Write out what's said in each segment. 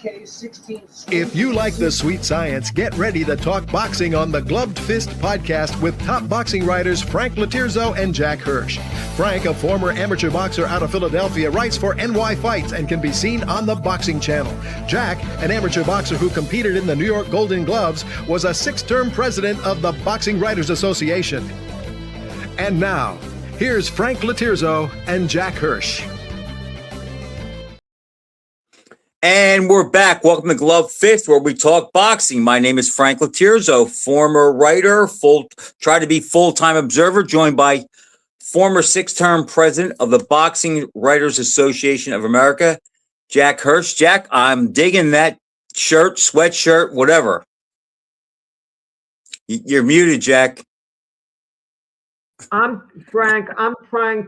If you like the sweet science, get ready to talk boxing on the Gloved Fist podcast with top boxing writers Frank Lotierzo and Jack Hirsch. Frank, a former amateur boxer out of Philadelphia, writes for NY Fights and can be seen on the Boxing Channel. Jack, an amateur boxer who competed in the New York Golden Gloves, was a 6-term president of the Boxing Writers Association. And now, here's Frank Lotierzo and Jack Hirsch. And we're back. Welcome to Glove Fist, where we talk boxing. My name is Frank Lotierzo, former writer, try to be full-time observer, joined by former 6-term president of the Boxing Writers Association of America, Jack Hirsch. Jack, I'm digging that shirt, sweatshirt, whatever. You're muted, Jack. I'm trying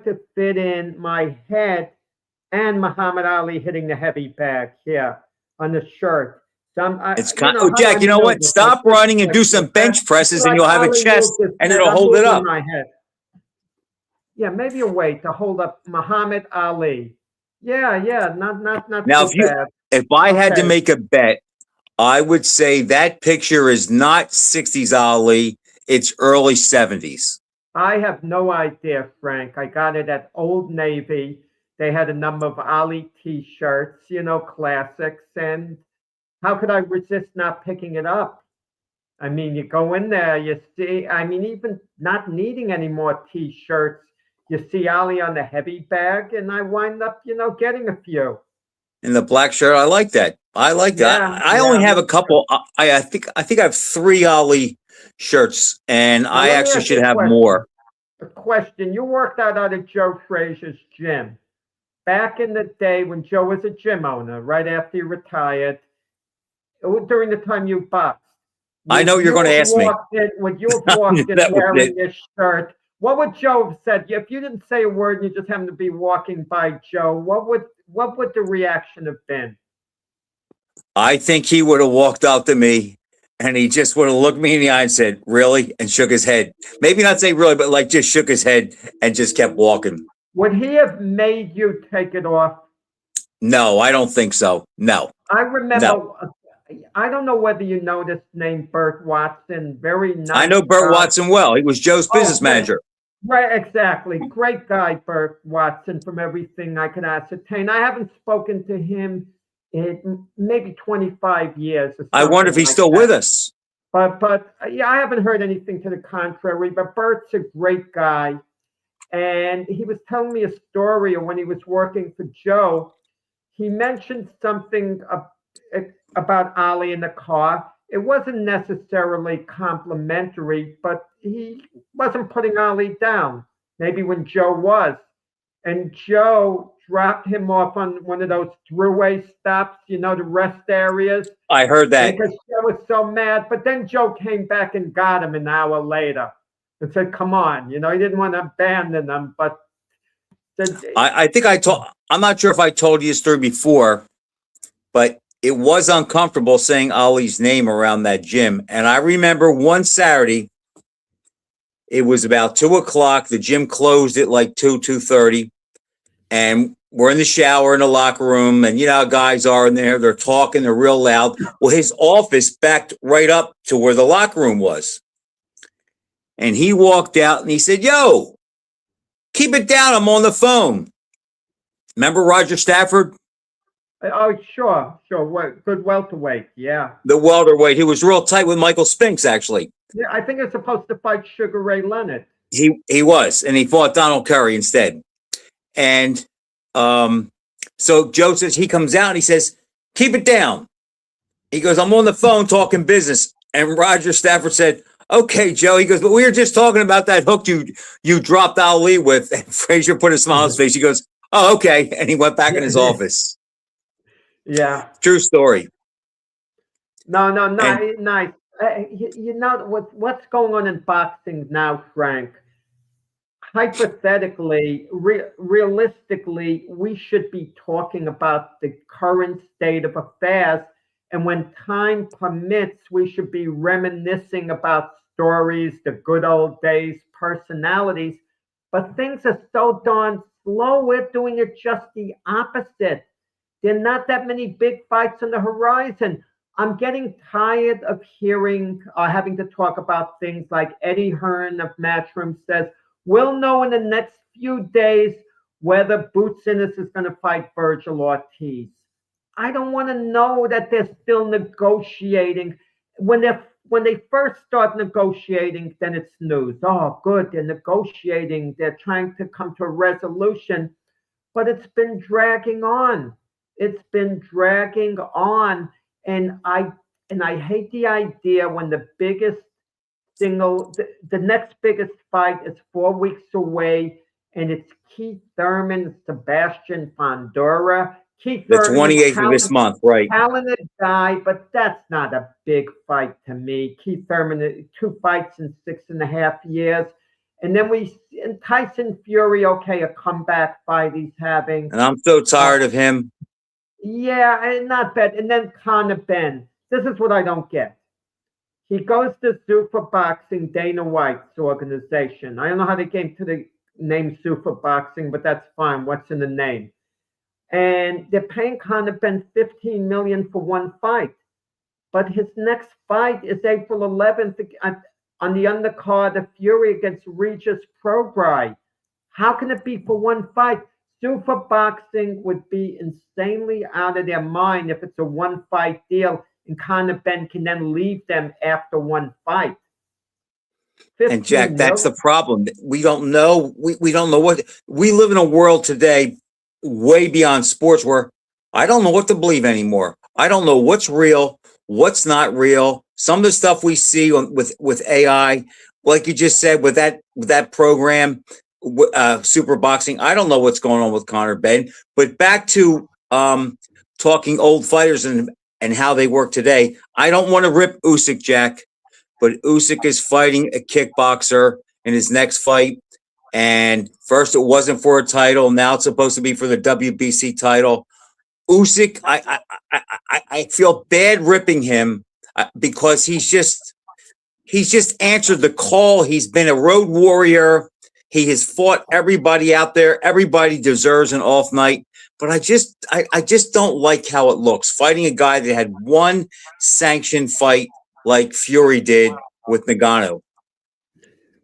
to fit in my head and Muhammad Ali hitting the heavy bag here on the shirt. So Jack, you know what? Stop running and do some bench presses, and you'll have a chest, and it'll hold it up. My head. Yeah, maybe a way to hold up Muhammad Ali. Yeah, not now. Too bad. If I had to make a bet, I would say that picture is not 60s Ali; it's early 70s. I have no idea, Frank. I got it at Old Navy. They had a number of Ali T-shirts, classics. And how could I resist not picking it up? I mean, you go in there, you see, even not needing any more T-shirts, you see Ali on the heavy bag, and I wind up, getting a few. In the black shirt, I like that. I like that. Yeah, I only have a couple. I think I have 3 Ali shirts, and I actually should have more. A question. You worked out of Joe Frazier's gym. Back in the day when Joe was a gym owner, right after he retired, during the time you boxed. I know you're going to ask me. Would you have walked in wearing this shirt? What would Joe have said? If you didn't say a word and you just happened to be walking by Joe, what would the reaction have been? I think he would have walked out to me and he just would have looked me in the eye and said, "Really?" and shook his head. Maybe not say really, but just shook his head and just kept walking. Would he have made you take it off? No, I don't think so. No. I remember, no. I don't know whether you know this name, Bert Watson. Very nice. I know Bert Watson well. He was Joe's business manager. Right, exactly. Great guy, Bert Watson, from everything I can ascertain. I haven't spoken to him in maybe 25 years. I wonder if he's still with us. But yeah, I haven't heard anything to the contrary. But Bert's a great guy. And he was telling me a story of when he was working for Joe. He mentioned something about Ali in the car. It wasn't necessarily complimentary, but he wasn't putting Ali down. Maybe when Joe was. And Joe dropped him off on one of those throughway stops, the rest areas. I heard that. Because Joe was so mad. But then Joe came back and got him an hour later. And said, "Come on," he didn't want to abandon them, but I think I'm not sure if I told you this story before, but it was uncomfortable saying Ali's name around that gym. And I remember one Saturday, it was about 2:00. The gym closed at 2:30, and we're in the shower in the locker room, and how guys are in there. They're talking, they're real loud. Well, his office backed right up to where the locker room was. And he walked out and he said, "Yo, keep it down. I'm on the phone." Remember Roger Stafford? Oh, sure. Good welterweight, yeah. The welterweight. He was real tight with Michael Spinks, actually. Yeah, I think he's supposed to fight Sugar Ray Leonard. He was, and he fought Donald Curry instead. And so Joe says, he comes out and he says, "Keep it down." He goes, "I'm on the phone talking business." And Roger Stafford said, "Okay, Joe." He goes, "But we were just talking about that hook you dropped Ali with." And Frazier put a smile on his face. He goes, "Oh, okay." And he went back in his office. Yeah. True story. No, nice. What's going on in boxing now, Frank? Hypothetically, realistically, we should be talking about the current state of affairs. And when time permits, we should be reminiscing about stories, the good old days, personalities. But things are so darn slow. We're doing it just the opposite. There are not that many big fights on the horizon. I'm getting tired of hearing, having to talk about things like Eddie Hearn of Matchroom says, we'll know in the next few days whether Boots Ennis is going to fight Virgil Ortiz. I don't want to know that they're still negotiating. When they first start negotiating, then it's news. Oh, good, they're negotiating. They're trying to come to a resolution, but it's been dragging on. It's been dragging on, and I hate the idea when the biggest the next biggest fight is 4 weeks away, and it's Keith Thurman, Sebastian Fundora. Keith The Thurman, 28th of this month, right? talented guy, but that's not a big fight to me. Keith Thurman, 2 fights in 6.5 years. And then and Tyson Fury, okay, a comeback fight he's having. And I'm so tired of him. Yeah, and not bad. And then Conor Ben. This is what I don't get. He goes to Zuffa Boxing, Dana White's organization. I don't know how they came to the name Zuffa Boxing, but that's fine. What's in the name? And they're paying Conor Ben $15 million for one fight. But his next fight is April 11th on the undercard of Fury against Regis Prograis. How can it be for one fight? Zuffa Boxing would be insanely out of their mind if it's a one-fight deal, and Conor Ben can then leave them after one fight. And Jack, that's the problem. We don't know. We don't know what we live in a world today, way beyond sports, where I don't know what to believe anymore. I don't know what's real, what's not real. Some of the stuff we see with AI, like you just said, with that program, Super Boxing. I don't know what's going on with Conor Ben. But back to talking old fighters and how they work today. I don't want to rip Usyk, Jack, but Usyk is fighting a kickboxer in his next fight. And first it wasn't for a title. Now it's supposed to be for the WBC title. Usyk, I feel bad ripping him because he's just answered the call. He's been a road warrior. He has fought everybody out there. Everybody deserves an off night. But I just don't like how it looks. Fighting a guy that had one sanctioned fight like Fury did with Nagano.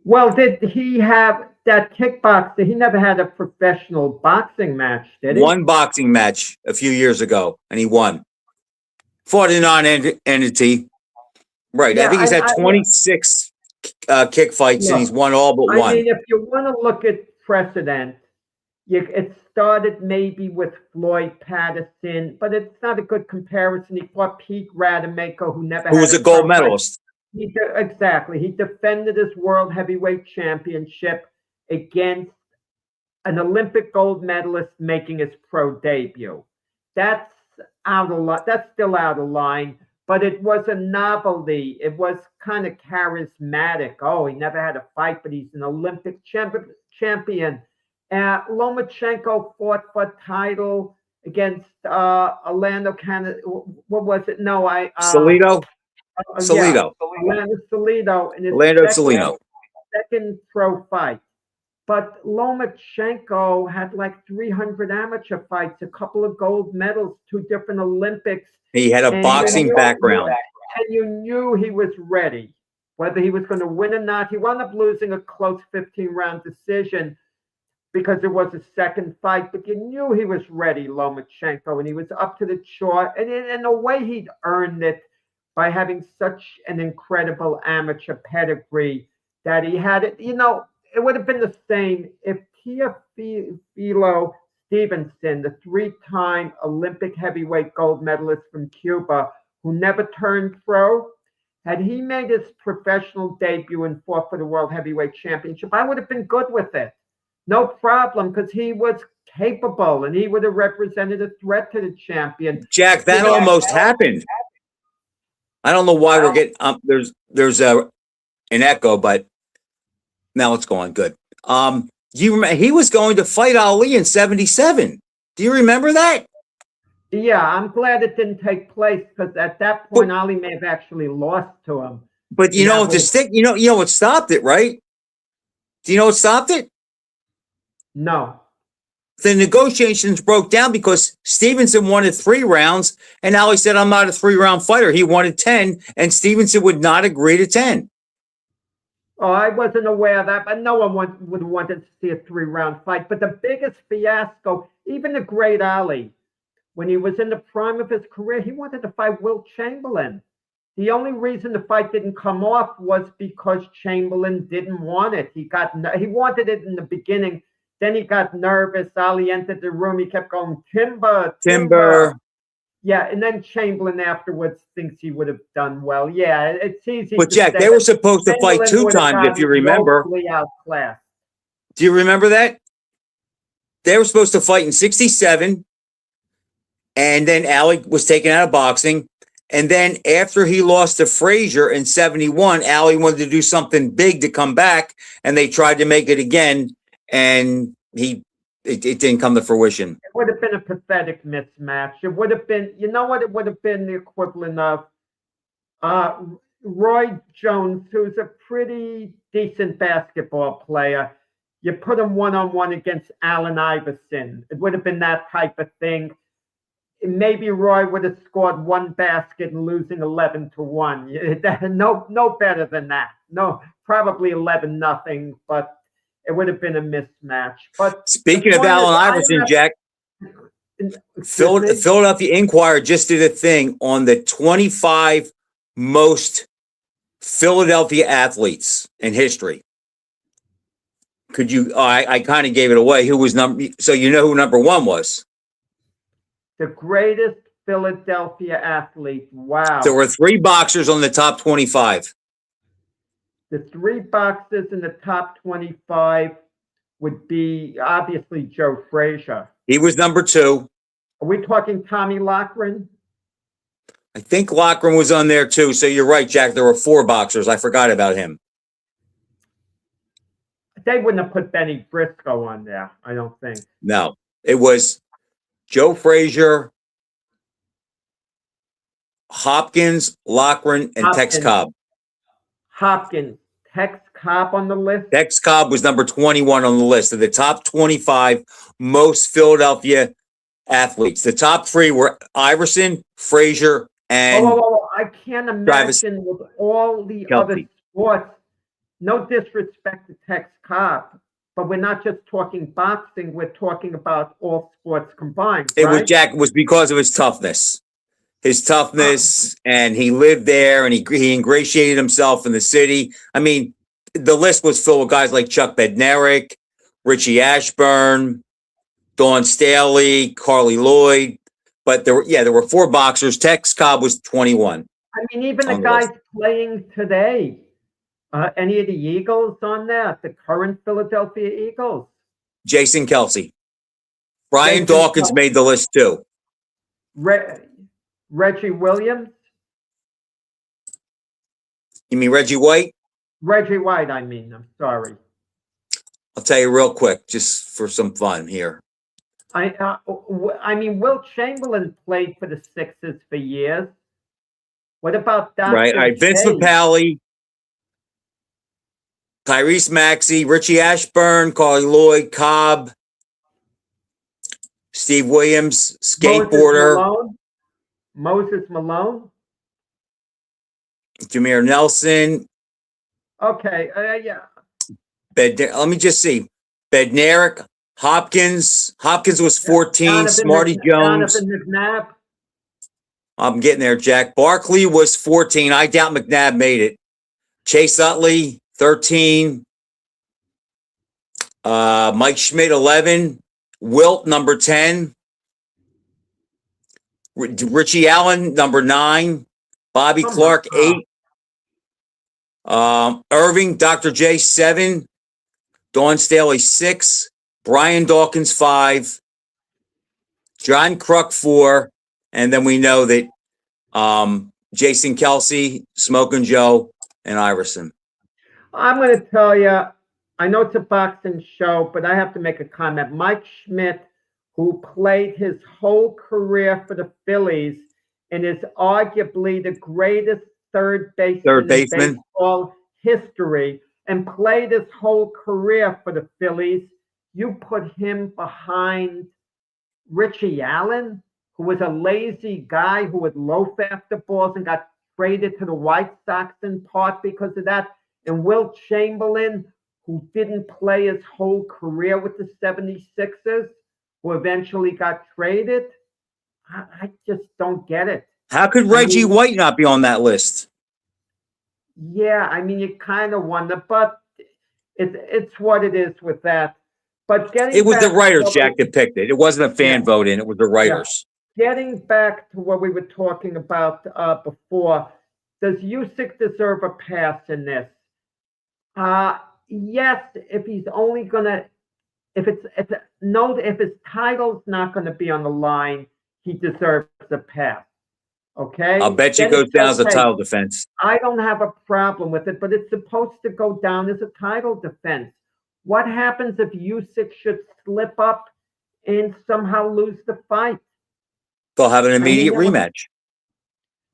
Well, did he have that kickboxer? He never had a professional boxing match, did he? One boxing match a few years ago, and he won. Fought a non-entity. Right. Yeah, I think he's had 26 kick fights, and he's won all but one. I mean, if you want to look at precedent, it started maybe with Floyd Patterson, but it's not a good comparison. He fought Pete Rademacher, who was a gold medalist. Exactly. He defended his world heavyweight championship against an Olympic gold medalist making his pro debut. That's still out of line, but it was a novelty. It was kind of charismatic. Oh, he never had a fight, but he's an Olympic champion. Lomachenko fought for a title against Orlando Canada. What was it? No, Salido. Salido. Orlando Salido in his second pro fight. But Lomachenko had like 300 amateur fights, a couple of gold medals, 2 different Olympics. He had a boxing background. And you knew he was ready, whether he was going to win or not. He wound up losing a close 15-round decision because it was a second fight, but you knew he was ready, Lomachenko, and he was up to the chore. And in a way, he'd earned it by having such an incredible amateur pedigree that he had it. You know, it would have been the same if Teofilo Stevenson, the 3-time Olympic heavyweight gold medalist from Cuba, who never turned pro, had he made his professional debut and fought for the World Heavyweight Championship, I would have been good with it. No problem, because he was capable and he would have represented a threat to the champion. Jack, that almost happened. I don't know why we're getting there's an echo, but now it's going good. You remember he was going to fight Ali in 77. Do you remember that? Yeah, I'm glad it didn't take place, because at that point Ali may have actually lost to him. But you know what stopped it, right? Do you know what stopped it? No. the negotiations broke down because Stevenson wanted 3 rounds, and Ali said, "I'm not a 3-round fighter." He wanted 10, and Stevenson would not agree to 10. Oh, I wasn't aware of that, but no one would have wanted to see a 3-round fight. But the biggest fiasco, even the great Ali, when he was in the prime of his career, he wanted to fight Wilt Chamberlain. The only reason the fight didn't come off was because Chamberlain didn't want it. He wanted it in the beginning. Then he got nervous. Ali entered the room. He kept going, timber, timber. Yeah, and then Chamberlain afterwards thinks he would have done well. Yeah, it's easy. But Jack, they were supposed to fight 2 times, if you remember. Outclassed. Do you remember that? They were supposed to fight in 67, and then Ali was taken out of boxing. And then after he lost to Frazier in 71, Ali wanted to do something big to come back, and they tried to make it again, and it didn't come to fruition. It would have been a pathetic mismatch. It would have been, you know what it would have been the equivalent of? Roy Jones, who's a pretty decent basketball player. You put him one-on-one against Allen Iverson. It would have been that type of thing. Maybe Roy would have scored 1 basket and losing 11-1. No better than that. No, probably 11-0, but it would have been a mismatch. But speaking of Allen Iverson, Jack, Philadelphia Inquirer just did a thing on the 25 most Philadelphia athletes in history. Could you? I kind of gave it away. Who was number? So you know who number 1 was? The greatest Philadelphia athlete. Wow. There were 3 boxers on the top 25. The 3 boxers in the top 25 would be obviously Joe Frazier. He was number 2. Are we talking Tommy Loughran? I think Loughran was on there too. So you're right, Jack. There were 4 boxers. I forgot about him. They wouldn't have put Benny Briscoe on there, I don't think. No, it was Joe Frazier, Hopkins, Loughran, and Tex Cobb. Hopkins. Tex Cobb on the list? Tex Cobb was number 21 on the list of the top 25 most Philadelphia athletes. The top 3 were Iverson, Frazier, and I can't imagine with all the other sports. No disrespect to Tex Cobb, but we're not just talking boxing. We're talking about all sports combined. It was Jack. It was because of his toughness. And he lived there, and he ingratiated himself in the city. I mean, the list was filled with guys like Chuck Bednarik, Richie Ashburn, Dawn Staley, Carly Lloyd. But there were 4 boxers. Tex Cobb was 21. I mean, even the guys playing today. Any of the Eagles on that? The current Philadelphia Eagles? Jason Kelce. Brian Dawkins made the list too. Reggie Williams? You mean Reggie White? Reggie White, I mean. I'm sorry. I'll tell you real quick, just for some fun here. I mean, Wilt Chamberlain played for the Sixers for years. What about Dr. Right. Vince Papale, Tyrese Maxey, Richie Ashburn, Carly Lloyd, Cobb, Steve Williams, skateboarder. Moses Malone. Jameer Nelson. Okay, yeah. Let me just see. Bednarik, Hopkins. Hopkins was 14. Smarty Jones. McNabb. I'm getting there, Jack. Barkley was 14. I doubt McNabb made it. Chase Utley, 13. Mike Schmidt, 11. Wilt, number 10. Richie Allen, number 9. Bobby Clark, 8. Irving, Dr. J, 7. Dawn Staley, 6. Brian Dawkins, 5. John Kruk, 4. And then we know that Jason Kelce, Smokin' Joe, and Iverson. I'm going to tell you, I know it's a boxing show, but I have to make a comment. Mike Schmidt, who played his whole career for the Phillies and is arguably the greatest third baseman in baseball history, and played his whole career for the Phillies, you put him behind Richie Allen, who was a lazy guy who would loaf after balls and got traded to the White Sox in part because of that, and Wilt Chamberlain, who didn't play his whole career with the 76ers, who eventually got traded. I just don't get it. How could Reggie White not be on that list? Yeah, I mean, you kind of wonder, but it's what it is with that. But it was the writers, Jack, that picked it. It wasn't a fan vote in. It was the writers. Yeah. Getting back to what we were talking about before, does Usyk deserve a pass in this? Yes, if he's only gonna, if his title's not gonna be on the line, he deserves a pass. Okay. I'll bet you it goes down as a title defense. I don't have a problem with it, but it's supposed to go down as a title defense. What happens if Usyk should slip up and somehow lose the fight? They'll have an immediate rematch.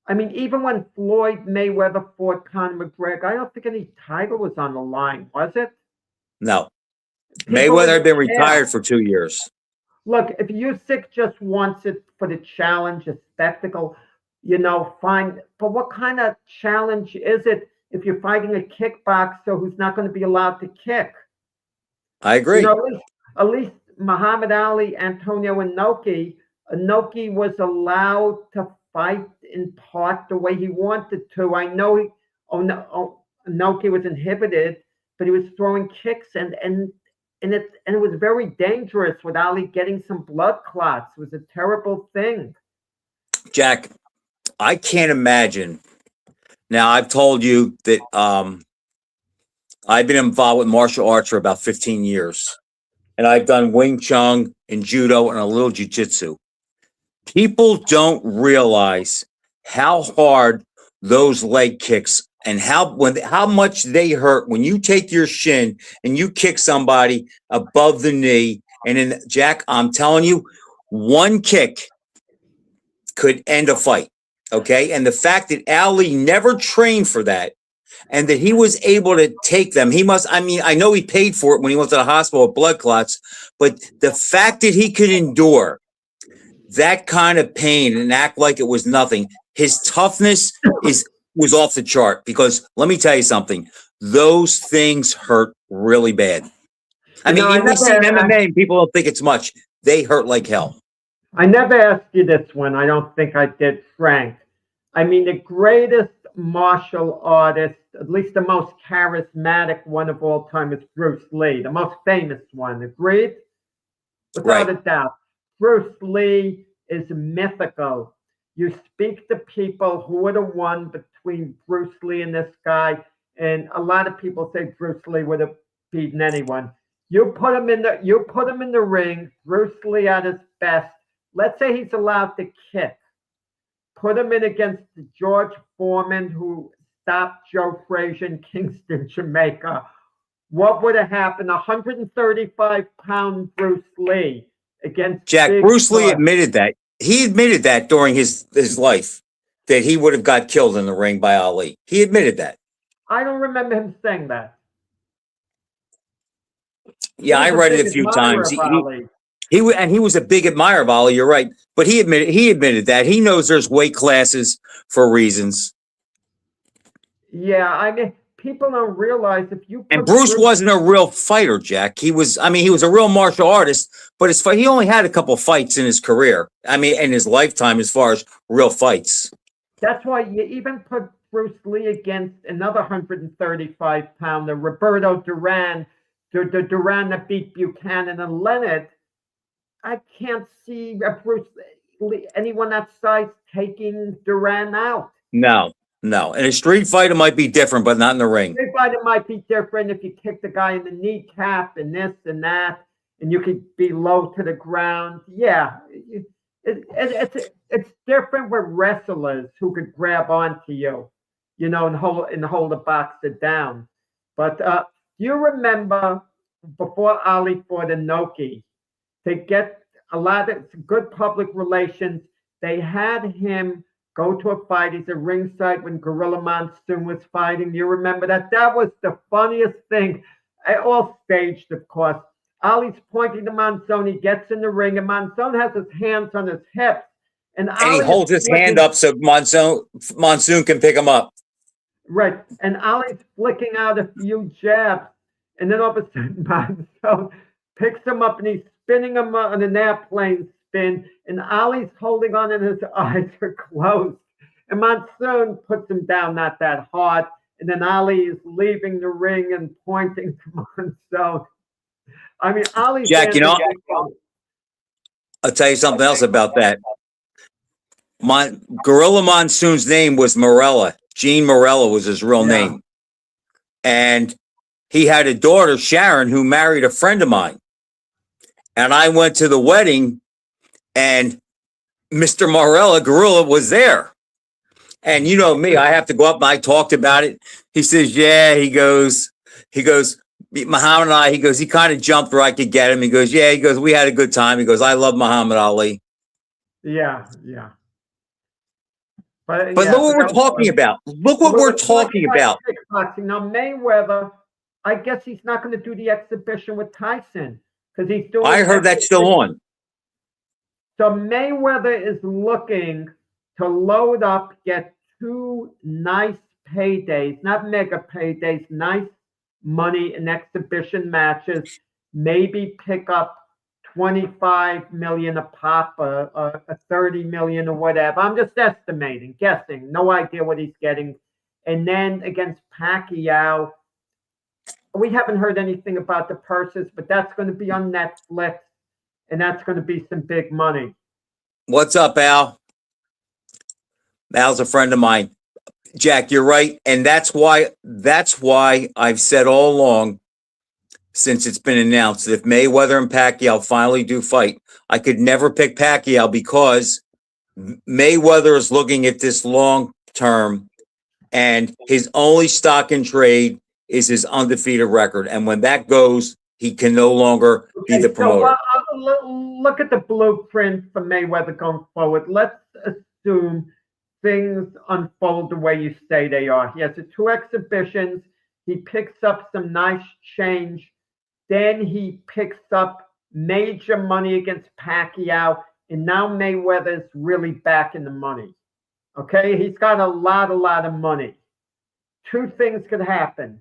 I mean, even when Floyd Mayweather fought Conor McGregor, I don't think any title was on the line, was it? No. Mayweather had been retired for 2 years. Look, if Usyk just wants it for the challenge, a spectacle, fine. But what kind of challenge is it if you're fighting a kickboxer who's not going to be allowed to kick? I agree. At least Muhammad Ali, Antonio Inoki was allowed to fight in part the way he wanted to. I know Inoki was inhibited, but he was throwing kicks and it was very dangerous with Ali getting some blood clots. It was a terrible thing. Jack, I can't imagine. Now, I've told you that I've been involved with martial arts for about 15 years. And I've done Wing Chun and Judo and a little Jiu-Jitsu. People don't realize how hard those leg kicks and how much they hurt when you take your shin and you kick somebody above the knee. And then, Jack, I'm telling you, one kick could end a fight. Okay. And the fact that Ali never trained for that and that he was able to take them, I know he paid for it when he went to the hospital with blood clots, but the fact that he could endure that kind of pain and act like it was nothing, his toughness was off the chart, because let me tell you something, those things hurt really bad. I mean, you see MMA and people don't think it's much. They hurt like hell. I never asked you this one. I don't think I did, Frank. I mean, the greatest martial artist, at least the most charismatic one of all time, is Bruce Lee, the most famous one. Agreed? Without a doubt. Bruce Lee is mythical. You speak to people who would have won between Bruce Lee and this guy, and a lot of people say Bruce Lee would have beaten anyone. You put him in the ring, Bruce Lee at his best. Let's say he's allowed to kick. Put him in against George Foreman, who stopped Joe Frazier in Kingston, Jamaica. What would have happened? 135-pound Bruce Lee against Jack. Bruce Lee admitted that. He admitted that during his life, that he would have got killed in the ring by Ali. He admitted that. I don't remember him saying that. Yeah, I read it a few times. He was a big admirer of Ali. You're right, but he admitted that he knows there's weight classes for reasons. Yeah, I mean, people don't realize if you. And Bruce wasn't a real fighter, Jack. He was a real martial artist, but he only had a couple fights in his career. I mean, in his lifetime, as far as real fights. That's why you even put Bruce Lee against another 135-pounder, Roberto Duran, the Duran that beat Buchanan and Leonard. I can't see Bruce Lee, anyone that size taking Duran out. No. In a street fight, it might be different, but not in the ring. Street fight, it might be different if you kick the guy in the kneecap and this and that, and you could be low to the ground. Yeah, it's different with wrestlers who could grab onto you, and hold the boxer down. But you remember before Ali fought Inoki, to get a lot of good public relations, they had him go to a fight. He's at ringside when Gorilla Monsoon was fighting. You remember that? That was the funniest thing. All staged, of course. Ali's pointing to Monzon. He gets in the ring, and Monzon has his hands on his hips. And he Ali holds his hand up so Monsoon can pick him up. Right. And Ali's flicking out a few jabs. And then all of a sudden, Monzon picks him up and he's spinning him on an airplane spin. And Ali's holding on and his eyes are closed. And Monsoon puts him down not that hard. And then Ali is leaving the ring and pointing to Monzon. I mean, Ali. Jack, I'll tell you something else about that. Gorilla Monsoon's name was Morella. Gene Morella was his real name. And he had a daughter, Sharon, who married a friend of mine. And I went to the wedding and Mr. Morella, Gorilla, was there. And you know me, I have to go up and I talked about it. He says, yeah, he goes, Muhammad and I, he kind of jumped where I could get him. He goes, we had a good time. He goes, I love Muhammad Ali. Yeah. But look what we're talking about. Look what we're talking about. Now, Mayweather, I guess he's not going to do the exhibition with Tyson because he's doing. I heard that's still on. So Mayweather is looking to load up, get 2 nice paydays, not mega paydays, nice money in exhibition matches, maybe pick up 25 million a pop, a 30 million or whatever. I'm just estimating, guessing, no idea what he's getting. And then against Pacquiao, we haven't heard anything about the purses, but that's going to be on Netflix, and that's going to be some big money. What's up, Al? Al's a friend of mine. Jack, you're right. And that's why I've said all along, since it's been announced, that if Mayweather and Pacquiao finally do fight, I could never pick Pacquiao because Mayweather is looking at this long term and his only stock in trade is his undefeated record. And when that goes, he can no longer be the promoter. So, look at the blueprint for Mayweather going forward. Let's assume things unfold the way you say they are. He has the 2 exhibitions. He picks up some nice change. Then he picks up major money against Pacquiao. And now Mayweather's really back in the money. Okay? He's got a lot of money. 2 things could happen.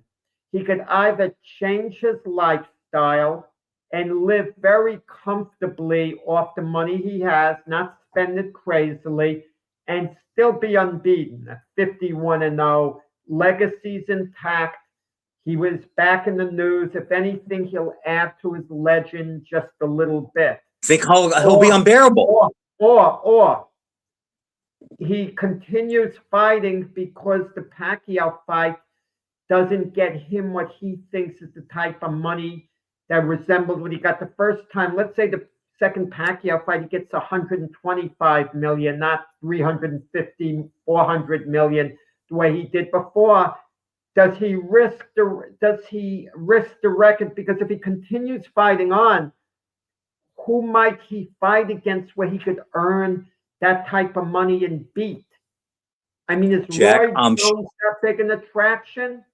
He could either change his lifestyle and live very comfortably off the money he has, not spend it crazily, and still be unbeaten at 51-0. Legacy's intact. He was back in the news. If anything, he'll add to his legend just a little bit. Think he'll be unbearable. Or he continues fighting because the Pacquiao fight doesn't get him what he thinks is the type of money that resembles what he got the first time. Let's say the second Pacquiao fight, he gets 125 million, not 350, 400 million, the way he did before. Does he risk the record? Because if he continues fighting on, who might he fight against where he could earn that type of money and beat? I mean, is Jack, Roy Jones that big an attraction?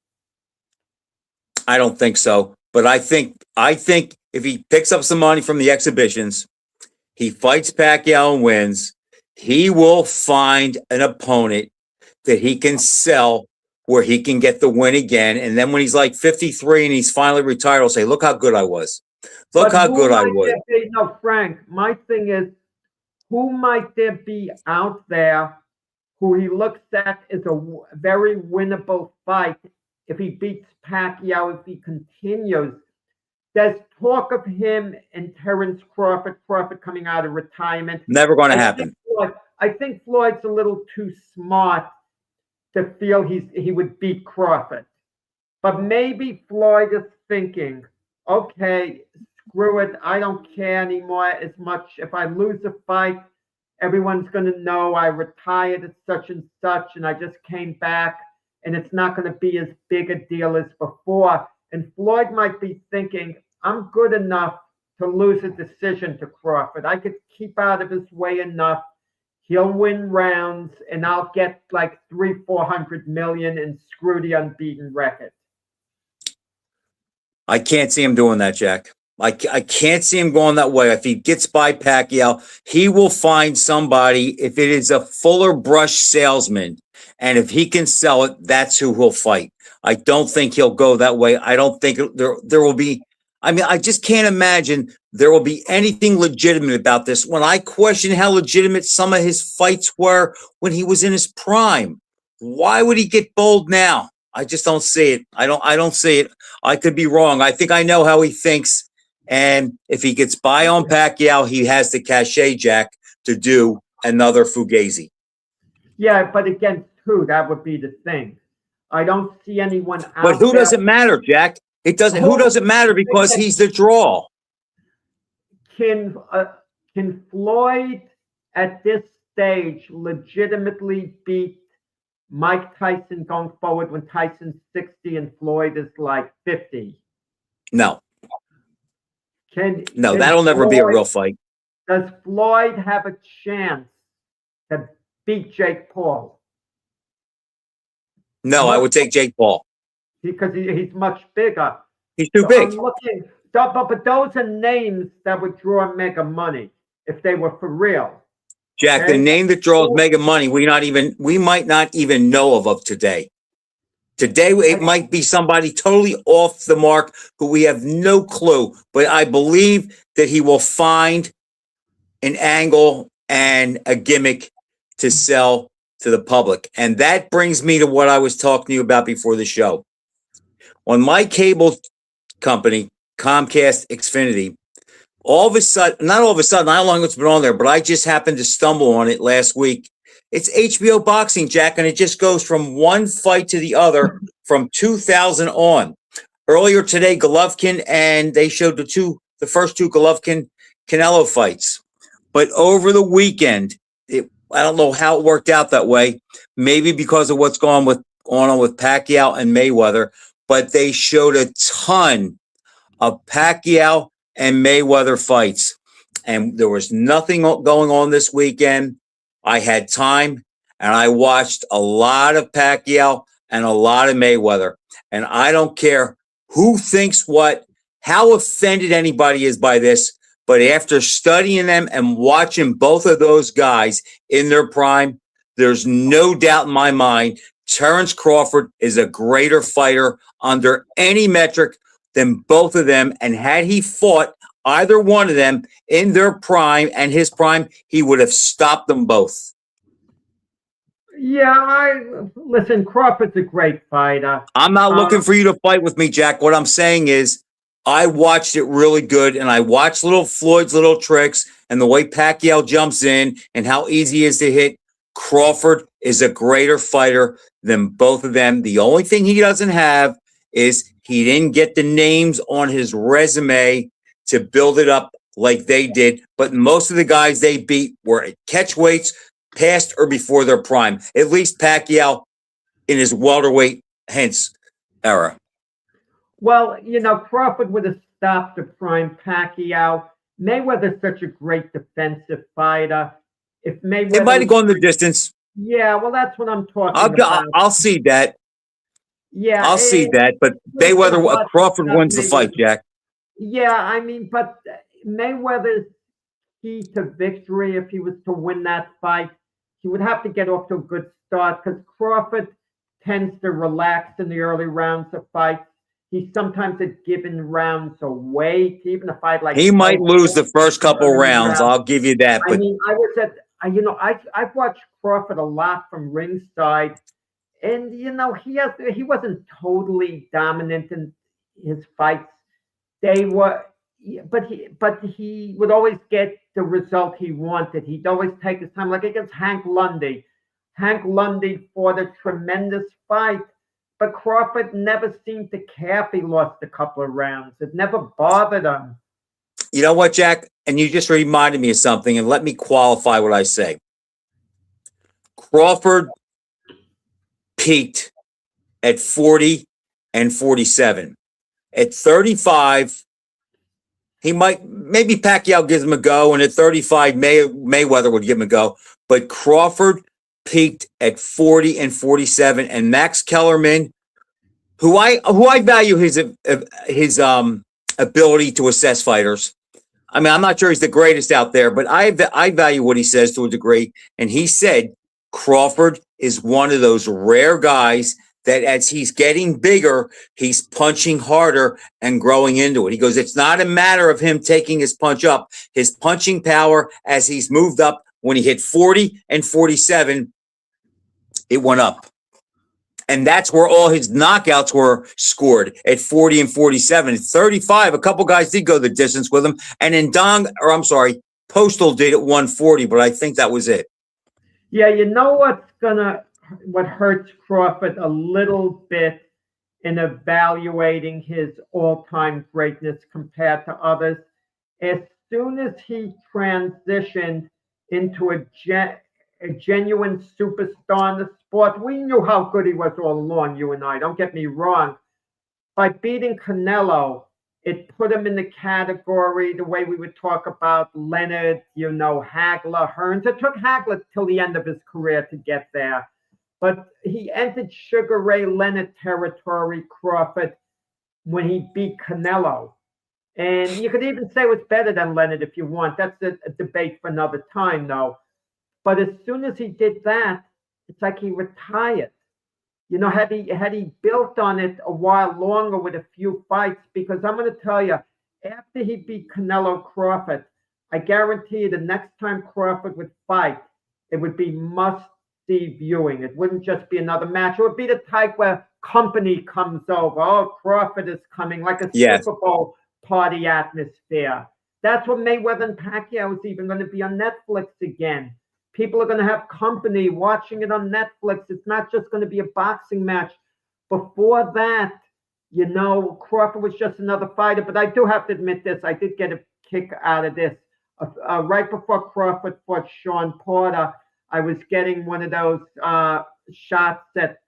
I don't think so. But I think if he picks up some money from the exhibitions, he fights Pacquiao and wins, he will find an opponent that he can sell where he can get the win again. And then when he's like 53 and he's finally retired, he'll say, look how good I was. Look how good I was. No, Frank, my thing is, who might there be out there who he looks at as a very winnable fight if he beats Pacquiao, if he continues? There's talk of him and Terence Crawford coming out of retirement. Never going to happen. I think Floyd's a little too smart to feel he would beat Crawford. But maybe Floyd is thinking, okay, screw it. I don't care anymore as much. If I lose a fight, everyone's going to know I retired at such and such, and I just came back, and it's not going to be as big a deal as before. And Floyd might be thinking, I'm good enough to lose a decision to Crawford. I could keep out of his way enough. He'll win rounds, and I'll get like 300-400 million and screw the unbeaten record. I can't see him doing that, Jack. I can't see him going that way. If he gets by Pacquiao, he will find somebody. If it is a fuller brush salesman, and if he can sell it, that's who he'll fight. I don't think he'll go that way. I don't think there will be. I mean, I just can't imagine there will be anything legitimate about this. When I question how legitimate some of his fights were when he was in his prime, why would he get bold now? I just don't see it. I don't see it. I could be wrong. I think I know how he thinks. And if he gets by on Pacquiao, he has the cachet, Jack, to do another Fugazi. Yeah, but against who? That would be the thing. I don't see anyone out But who there. doesn't matter, Jack? It doesn't. Who doesn't matter because he's the draw. Can Floyd at this stage legitimately beat Mike Tyson going forward when Tyson's 60 and Floyd is like 50? No. Can That'll never be a real fight. Does Floyd have a chance to beat Jake Paul? No, I would take Jake Paul. Because he's much bigger. He's too big. I'm looking, but those are names that would draw mega money if they were for real. Jack, Okay? the name that draws mega money, we might not even know of today. Today, it might be somebody totally off the mark who we have no clue. But I believe that he will find an angle and a gimmick to sell to the public. And that brings me to what I was talking to you about before the show. On my cable company, Comcast Xfinity, all of a sudden, not all of a sudden, I don't know how long it's been on there, but I just happened to stumble on it last week. It's HBO boxing, Jack, and it just goes from one fight to the other from 2000 on. Earlier today, Golovkin, and they showed the first two Golovkin-Canelo fights. But over the weekend, I don't know how it worked out that way. Maybe because of what's going on with Pacquiao and Mayweather, but they showed a ton of Pacquiao and Mayweather fights. And there was nothing going on this weekend. I had time and I watched a lot of Pacquiao and a lot of Mayweather. And I don't care who thinks what, how offended anybody is by this, but after studying them and watching both of those guys in their prime, there's no doubt in my mind, Terrence Crawford is a greater fighter under any metric than both of them. And had he fought either one of them in their prime and his prime, he would have stopped them both. Yeah, listen, Crawford's a great fighter. I'm not looking for you to fight with me, Jack. What I'm saying is I watched it really good, and I watched Floyd's little tricks and the way Pacquiao jumps in and how easy he is to hit. Crawford is a greater fighter than both of them. The only thing he doesn't have is he didn't get the names on his resume to build it up like they did. But most of the guys they beat were at catchweights, past or before their prime. At least Pacquiao in his welterweight era. Well, Crawford would have stopped the prime Pacquiao. Mayweather's such a great defensive fighter. If Mayweather, it might have gone the distance. Yeah, well, that's what I'm talking about. I'll see that. Yeah, I'll see that. But Crawford wins the fight, Jack. Yeah, I mean, but Mayweather's key to victory, if he was to win that fight, he would have to get off to a good start because Crawford tends to relax in the early rounds of fights. He sometimes has given rounds away to even a fight like he might lose the first couple rounds. I'll give you that. But I mean, I've watched Crawford a lot from ringside, and he wasn't totally dominant in his fights. They were, but he would always get the result he wanted. He'd always take his time, like against Hank Lundy. Hank Lundy fought a tremendous fight, but Crawford never seemed to care if he lost a couple of rounds. It never bothered him. You know what, Jack? And you just reminded me of something, and let me qualify what I say. Crawford peaked at 40 and 47. At 35, maybe Pacquiao gives him a go, and at 35, Mayweather would give him a go. But Crawford peaked at 40 and 47, and Max Kellerman, who I value his ability to assess fighters. I mean, I'm not sure he's the greatest out there, but I value what he says to a degree. And he said Crawford is one of those rare guys that as he's getting bigger, he's punching harder and growing into it. He goes, it's not a matter of him taking his punch up. His punching power as he's moved up, when he hit 40 and 47, it went up. And that's where all his knockouts were scored, at 40 and 47. At 35, a couple guys did go the distance with him. And in Postal did at 140, but I think that was it. Yeah, you know what hurts Crawford a little bit in evaluating his all-time greatness compared to others? As soon as he transitioned into a genuine superstar in the sport, we knew how good he was all along, you and I, don't get me wrong. By beating Canelo, it put him in the category, the way we would talk about Leonard, Hagler, Hearns. It took Hagler till the end of his career to get there. But he entered Sugar Ray Leonard territory, Crawford, when he beat Canelo. And you could even say it was better than Leonard if you want. That's a debate for another time, though. But as soon as he did that, it's like he retired. Had he built on it a while longer with a few fights, because I'm going to tell you, after he beat Canelo Crawford, I guarantee you the next time Crawford would fight, it would be must-see viewing. It wouldn't just be another match. It would be the type where company comes over. Oh, Crawford is coming, like a Super Bowl party atmosphere. That's what Mayweather and Pacquiao is even going to be on Netflix again. People are going to have company watching it on Netflix. It's not just going to be a boxing match. Before that, Crawford was just another fighter. But I do have to admit this. I did get a kick out of this. Right before Crawford fought Sean Porter, I was getting one of those shots that,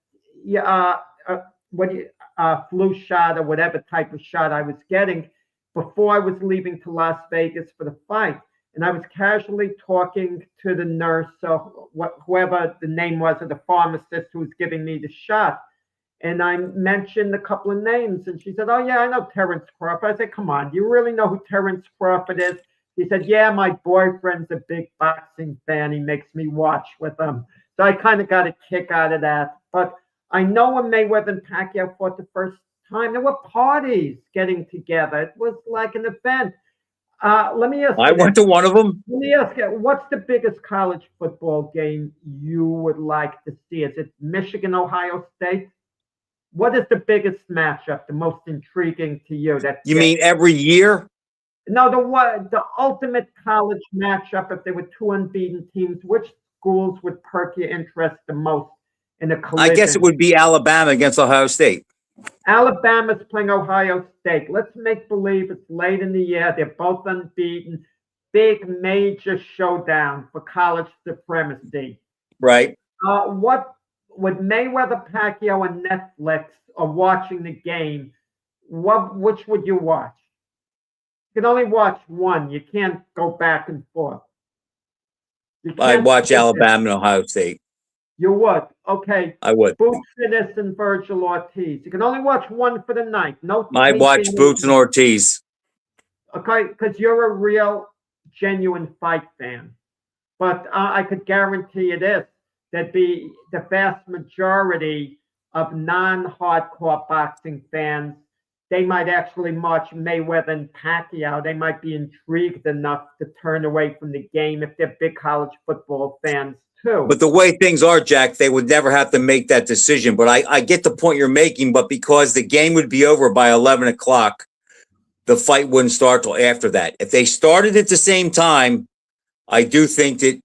flu shot or whatever type of shot I was getting before I was leaving to Las Vegas for the fight. And I was casually talking to the nurse, or whoever the name was, of the pharmacist who was giving me the shot. And I mentioned a couple of names. And she said, oh, yeah, I know Terrence Crawford. I said, come on, do you really know who Terrence Crawford is? He said, yeah, my boyfriend's a big boxing fan. He makes me watch with him. So I kind of got a kick out of that. But I know when Mayweather and Pacquiao fought the first time, there were parties getting together. It was like an event. Let me ask you. I went to one of them. Let me ask you, what's the biggest college football game you would like to see? Is it Michigan, Ohio State? What is the biggest matchup, the most intriguing to you? You mean every year? No, the ultimate college matchup, if there were two unbeaten teams, which schools would perk your interest the most in a collision? I guess it would be Alabama against Ohio State. Alabama's playing Ohio State. Let's make believe it's late in the year. They're both unbeaten. Big major showdown for college supremacy. Right. What would Mayweather, Pacquiao, and Netflix are watching the game? Which would you watch? You can only watch one. You can't go back and forth. I'd watch Alabama and Ohio State. You would? Okay. I would. Boots Ennis and Virgil Ortiz. You can only watch one for the night. No. I'd watch Boots and Ortiz. Okay, because you're a real, genuine fight fan. But I could guarantee you this. There'd be the vast majority of non-hardcore boxing fans. They might actually watch Mayweather and Pacquiao. They might be intrigued enough to turn away from the game if they're big college football fans too. But the way things are, Jack, they would never have to make that decision. But I get the point you're making. But because the game would be over by 11 o'clock, the fight wouldn't start till after that. If they started at the same time, I do think that.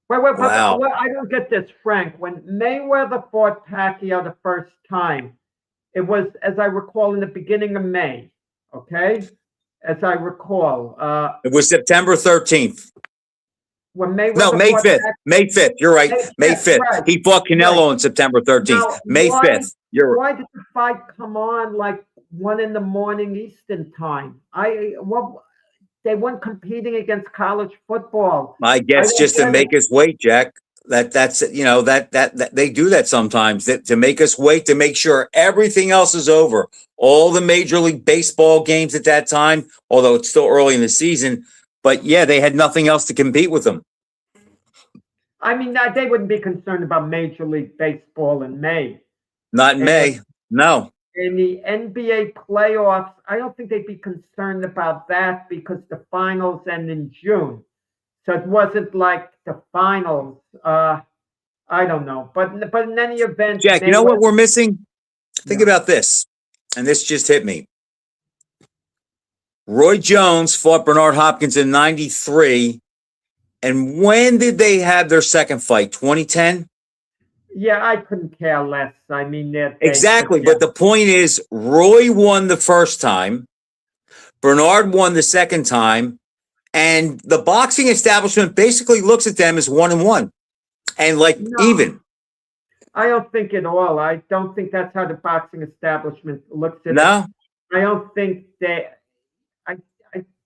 Wait, wow. I don't get this, Frank. When Mayweather fought Pacquiao the first time, it was, as I recall, in the beginning of May. Okay, as I recall, it was September 13th. When Mayweather No, May 5th. May 5th. You're right. May 5th. Right. He fought Canelo on September 13th. Now, May 5th. You're right. Why did the fight come on like 1 a.m. Eastern time? They weren't competing against college football. I guess just to make his weight, Jack. That's that they do that sometimes to make us wait, to make sure everything else is over. All the Major League Baseball games at that time, although it's still early in the season, but yeah, they had nothing else to compete with them. I mean, they wouldn't be concerned about Major League Baseball in May. Not in May, no. In the NBA playoffs, I don't think they'd be concerned about that because the finals end in June. So it wasn't like the finals. I don't know, but in any event, Jack, you know what we're missing? Think Yeah. about this, and this just hit me. Roy Jones fought Bernard Hopkins in '93, and when did they have their second fight? 2010. Yeah, I couldn't care less. I mean, Exactly, but the point is, Roy won the first time, Bernard won the second time, and the boxing establishment basically looks at them as 1-1, and like No. even. I don't think at all. I don't think that's how the boxing establishment looks at it. No, I don't think I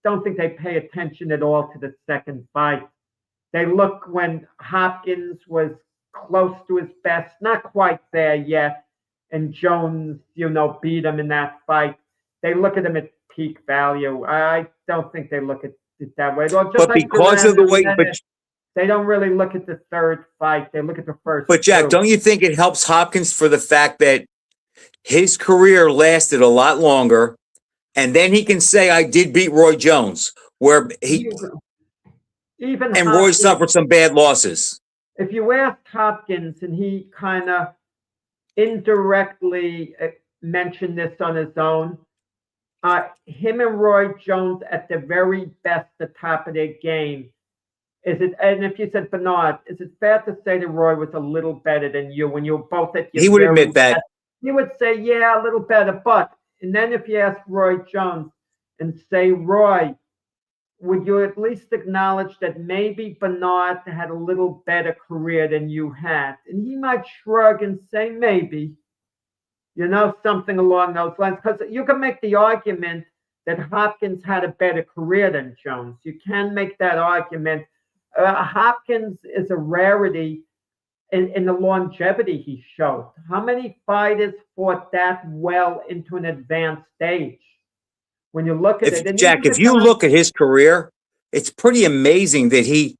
don't think they pay attention at all to the second fight. They look when Hopkins was close to his best, not quite there yet, and Jones, beat him in that fight. They look at him at peak value. I don't think they look at it that way. Well, just but like because Duran of the and way, Bennett, they don't really look at the third fight. They look at the first. but Jack, two. don't you think it helps Hopkins for the fact that his career lasted a lot longer, and then he can say, "I did beat Roy Jones," where even and Roy Hopkins, suffered some bad losses. if you asked Hopkins, and he kind of indirectly mentioned this on his own, him and Roy Jones at the very best, the top of their game. And if you said, Bernard, is it fair to say that Roy was a little better than you when you were both at your He would very admit that. best? He would say, yeah, a little better. And then if you ask Roy Jones and say, Roy, would you at least acknowledge that maybe Bernard had a little better career than you had? And he might shrug and say, maybe, something along those lines. Because you can make the argument that Hopkins had a better career than Jones. You can make that argument. Hopkins is a rarity in the longevity he showed. How many fighters fought that well into an advanced stage? When you look at it, Jack, if you look at his career, it's pretty amazing that he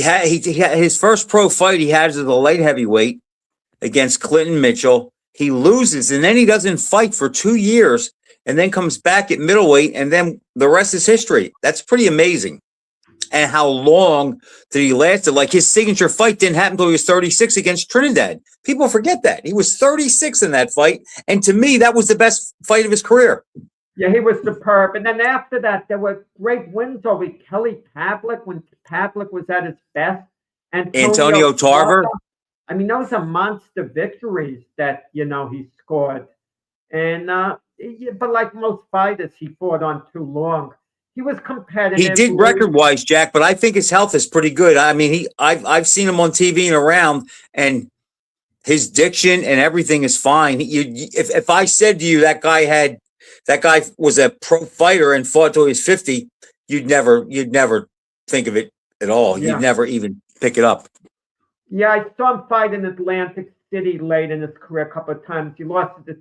had his first pro fight he had as a light heavyweight against Clinton Mitchell. He loses, and then he doesn't fight for 2 years, and then comes back at middleweight, and then the rest is history. That's pretty amazing. And how long did he last? Like his signature fight didn't happen until he was 36 against Trinidad. People forget that. He was 36 in that fight. And to me, that was the best fight of his career. Yeah, he was superb. And then after that, there were great wins over Kelly Pavlik when Pavlik was at his best. Antonio Tarver. I mean, those are monster victories that, he scored. And but like most fighters, he fought on too long. He was competitive. He did record-wise, Jack, but I think his health is pretty good. I mean, I've seen him on TV and around, and his diction and everything is fine. If I said to you that guy was a pro fighter and fought till he was 50, you'd never think of it at all. Yeah. You'd never even pick it up. Yeah, I saw him fight in Atlantic City late in his career a couple of times. He lost the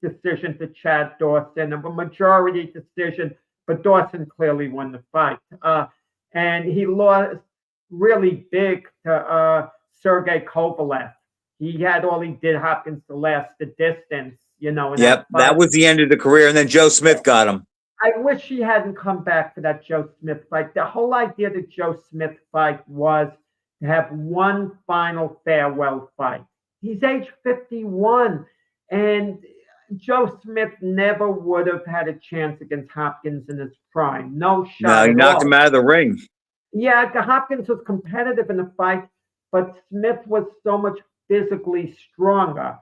decision to Chad Dawson, a majority decision. But Dawson clearly won the fight. And he lost really big to Sergey Kovalev. He had all he did, Hopkins, to last the distance, Yep, that was the end of the career. And then Joe Smith got him. I wish he hadn't come back for that Joe Smith fight. The whole idea of the Joe Smith fight was to have one final farewell fight. He's age 51. And Joe Smith never would have had a chance against Hopkins in his prime. No shot. No, he knocked him out of the ring. Yeah, Hopkins was competitive in the fight, but Smith was so much physically stronger.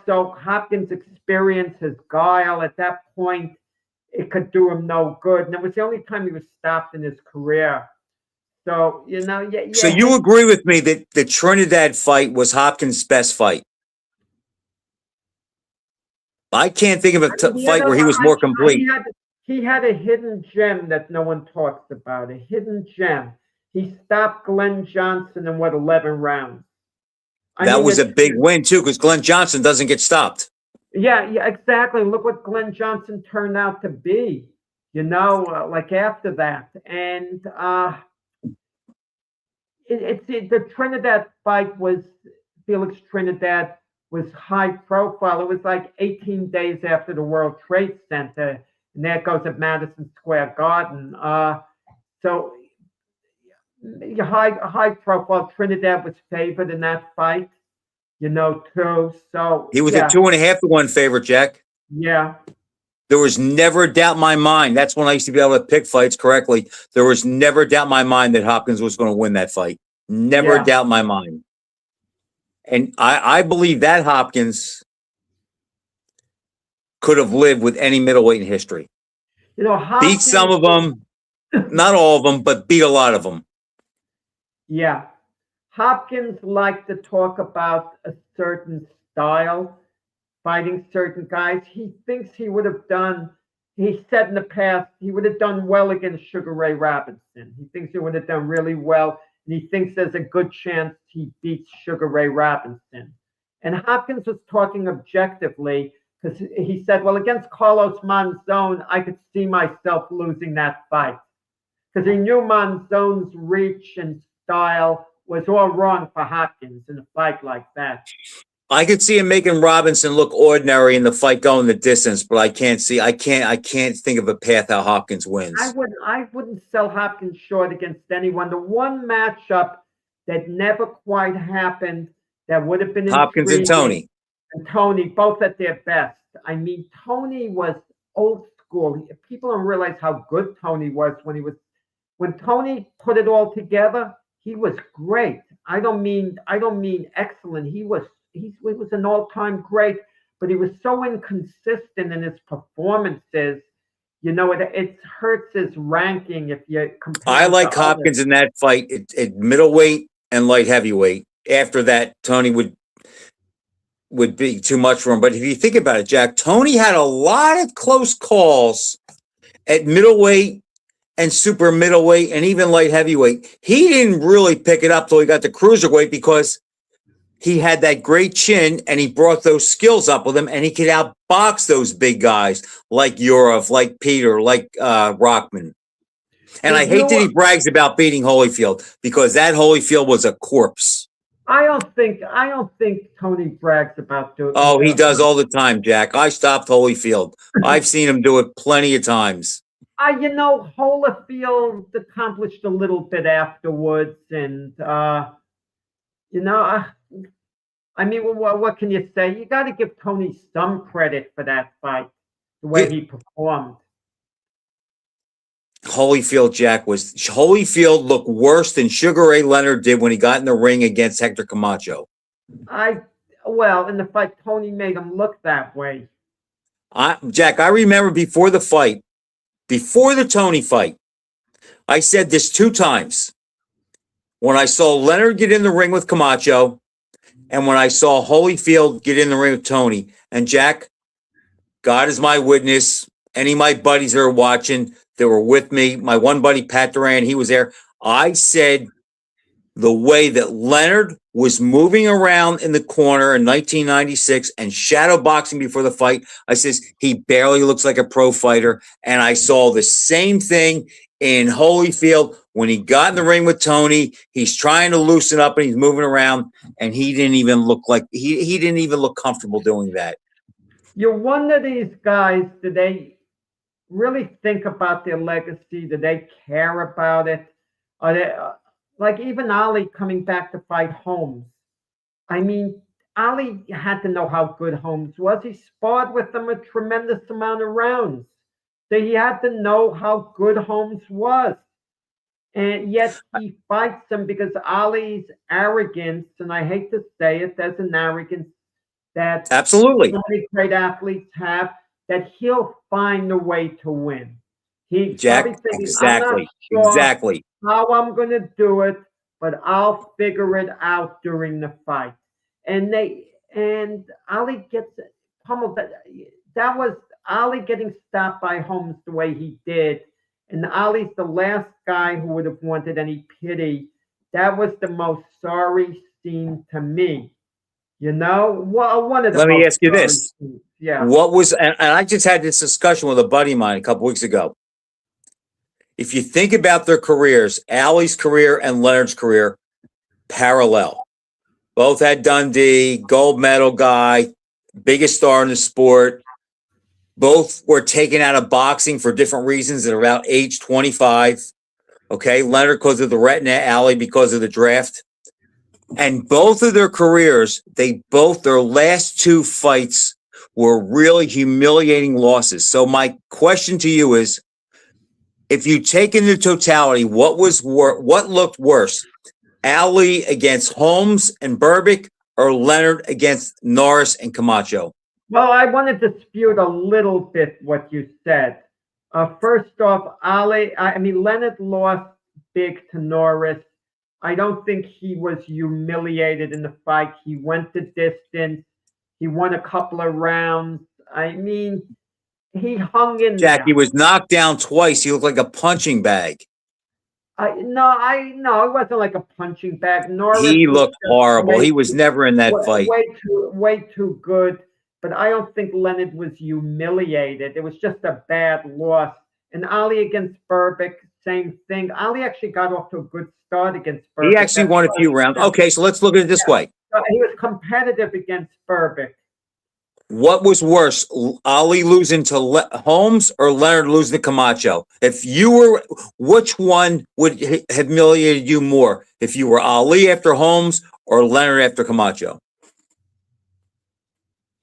So Hopkins' experience, his guile at that point, it could do him no good. And it was the only time he was stopped in his career. So, yeah. So you agree with me that the Trinidad fight was Hopkins' best fight? I can't think of a fight where he was more complete. He had a hidden gem that no one talks about, a hidden gem. He stopped Glenn Johnson in 11 rounds. That was a big win too, because Glenn Johnson doesn't get stopped. Yeah, exactly. Look what Glenn Johnson turned out to be, like after that. And the Trinidad fight was, Felix Trinidad was high profile. It was like 18 days after the World Trade Center, and there it goes at Madison Square Garden. So high profile. Trinidad was favored in that fight, too. So He was yeah, a 2.5-1 favorite, Jack. yeah. There was never a doubt in my mind. That's when I used to be able to pick fights correctly. There was never a doubt in my mind that Hopkins was going to win that fight. Never a doubt in my mind. And I believe that Hopkins could have lived with any middleweight in history. Hopkins, beat some of them, not all of them, but beat a lot of them. Yeah. Hopkins liked to talk about a certain style, fighting certain guys. He thinks he would have done, he said in the past, he would have done well against Sugar Ray Robinson. He thinks he would have done really well, and he thinks there's a good chance he beats Sugar Ray Robinson. And Hopkins was talking objectively because he said, well, against Carlos Monzon, I could see myself losing that fight because he knew Monzon's reach and style was all wrong for Hopkins in a fight like that. I could see him making Robinson look ordinary in the fight going the distance, but I can't think of a path how Hopkins wins. I wouldn't sell Hopkins short against anyone. The one matchup that never quite happened that would have been Hopkins and Tony. And Tony, both at their best. I mean, Tony was old school. People don't realize how good Tony was when Tony put it all together. He was great. I don't mean excellent. He was an all-time great, but he was so inconsistent in his performances. It hurts his ranking if you compare. I like Hopkins in that fight at middleweight and light heavyweight. After that, Tony would be too much for him. But if you think about it, Jack, Tony had a lot of close calls at middleweight and super middleweight and even light heavyweight. He didn't really pick it up till he got to cruiserweight because he had that great chin and he brought those skills up with him and he could outbox those big guys like Yurov, like Peter, like Rockman. And I hate that he brags about beating Holyfield because that Holyfield was a corpse. I don't think Tony brags about doing. Oh, he does all the time, Jack. I stopped Holyfield. I've seen him do it plenty of times. Holyfield accomplished a little bit afterwards, and I mean, what can you say? You got to give Tony some credit for that fight, the way he performed. Holyfield looked worse than Sugar Ray Leonard did when he got in the ring against Hector Camacho. In the fight, Tony made him look that way. Jack, I remember before the Tony fight, I said this 2 times. When I saw Leonard get in the ring with Camacho, and when I saw Holyfield get in the ring with Tony. And Jack, God is my witness. Any of my buddies that are watching, that were with me, my one buddy, Pat Duran, he was there. I said the way that Leonard was moving around in the corner in 1996 and shadow boxing before the fight, I says, he barely looks like a pro fighter. And I saw the same thing in Holyfield. When he got in the ring with Tony, he's trying to loosen up and he's moving around, and he didn't even look like he didn't even look comfortable doing that. You wonder these guys, do they really think about their legacy? Do they care about it? Are they like even Ali coming back to fight Holmes? I mean, Ali had to know how good Holmes was. He sparred with him a tremendous amount of rounds. So he had to know how good Holmes was. And yet he fights him because Ali's arrogance, and I hate to say it, there's an arrogance that absolutely so many great athletes have, that he'll find a way to win. He's Jack, exactly how I'm going to do it, but I'll figure it out during the fight. And Ali gets pummeled. That was Ali getting stopped by Holmes the way he did. And Ali's the last guy who would have wanted any pity. That was the most sorry scene to me. One of the Let me most ask you sorry this. scenes. Yeah. What was, and I just had this discussion with a buddy of mine a couple weeks ago. If you think about their careers, Ali's career and Leonard's career, parallel. Both had Dundee, gold medal guy, biggest star in the sport. Both were taken out of boxing for different reasons at about age 25. Okay. Leonard because of the retina, Ali because of the draft. And both of their careers, their last two fights were really humiliating losses. So my question to you is, if you take into totality, what looked worse? Ali against Holmes and Berbick or Leonard against Norris and Camacho? Well, I want to dispute a little bit what you said. First off, Leonard lost big to Norris. I don't think he was humiliated in the fight. He went the distance. He won a couple of rounds. I mean, he hung in Jack, there. he was knocked down twice. He looked like a punching bag. No, it wasn't like a punching bag. Norris He looked horrible. He was never in that fight. Way too good. But I don't think Leonard was humiliated. It was just a bad loss. And Ali against Berbick, same thing. Ali actually got off to a good start against Berbick. He actually won a few rounds. Okay, so let's look at it this way. He was competitive against Berbick. What was worse, Ali losing to Holmes or Leonard losing to Camacho? Which one would have humiliated you more? If you were Ali after Holmes or Leonard after Camacho?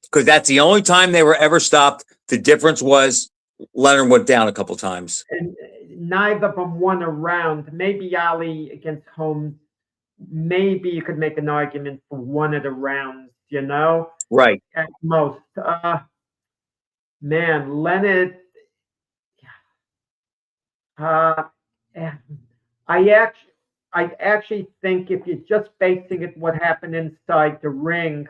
Because that's the only time they were ever stopped. The difference was Leonard went down a couple times. And neither of them won a round. Maybe Ali against Holmes, maybe you could make an argument for one of the rounds, Right. At most. Leonard, I actually think if you're just basing it what happened inside the ring,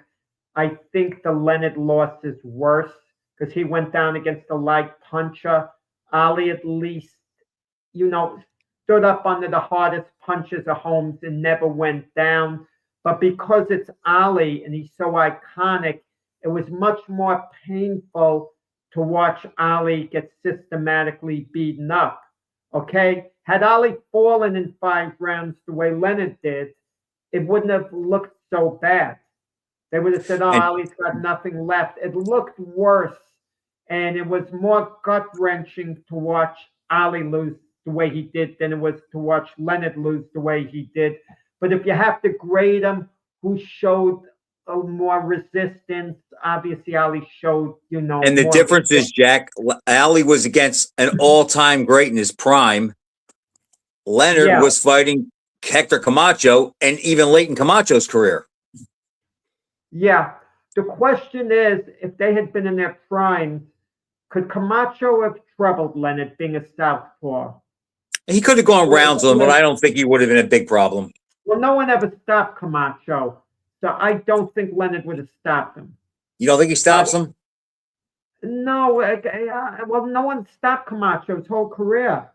I think the Leonard loss is worse because he went down against a light puncher. Ali at least, stood up under the hardest punches of Holmes and never went down. But because it's Ali and he's so iconic, it was much more painful to watch Ali get systematically beaten up. Okay? Had Ali fallen in 5 rounds the way Leonard did, it wouldn't have looked so bad. They would have said, Ali's got nothing left. It looked worse, and it was more gut-wrenching to watch Ali lose the way he did than it was to watch Leonard lose the way he did. But if you have to grade them, who showed more resistance? Obviously, Ali showed, And the difference is, Jack, Ali was against an all-time great in his prime. Leonard was fighting Hector Camacho, and even late in Camacho's career. Yeah. The question is, if they had been in their prime, could Camacho have troubled Leonard being a southpaw? He could have gone rounds with him, but I don't think he would have been a big problem. Well, no one ever stopped Camacho, so I don't think Leonard would have stopped him. You don't think he stops him? No, well, no one stopped Camacho his whole career.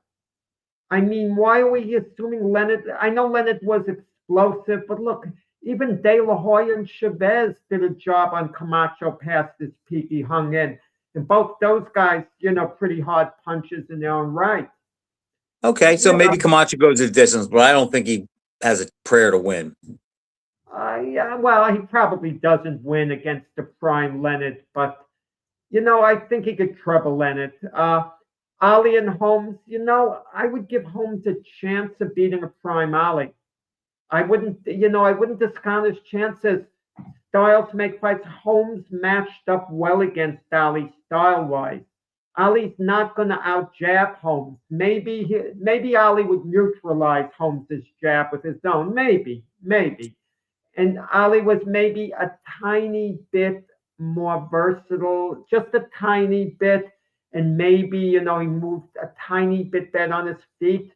I mean, why are we assuming Leonard? I know Leonard was explosive, but look, even De La Hoya and Chavez did a job on Camacho past his peak. He hung in. And both those guys, pretty hard punches in their own right. Okay, so maybe Camacho goes the distance, but I don't think he has a prayer to win. Well, he probably doesn't win against the prime Leonard, but, I think he could trouble Leonard. Ali and Holmes, I would give Holmes a chance of beating a prime Ali. I wouldn't discount his chances. Styles make fights. Holmes matched up well against Ali style-wise. Ali's not going to out-jab Holmes. Maybe Ali would neutralize Holmes' jab with his own. Maybe. And Ali was maybe a tiny bit more versatile, just a tiny bit. And maybe, he moved a tiny bit better on his feet.